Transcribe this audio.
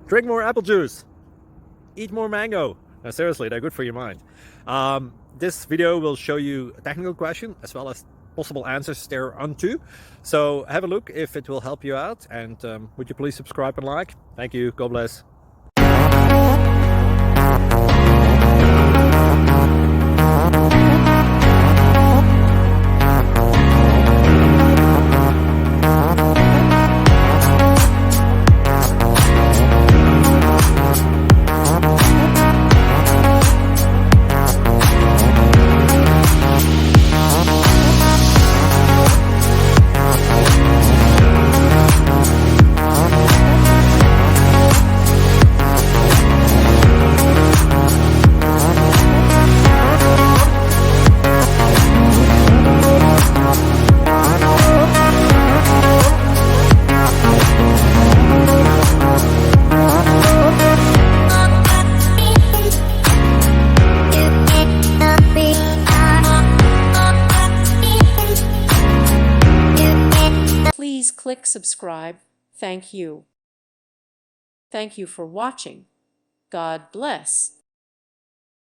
Drink more apple juice. Eat more mango. No, seriously, they're good for your mind. This video will show you a technical question as well as possible answers thereunto. So have a look if it will help you out, and would you please subscribe and like? Thank you. God bless. Please click subscribe. Thank you. Thank you for watching. God bless.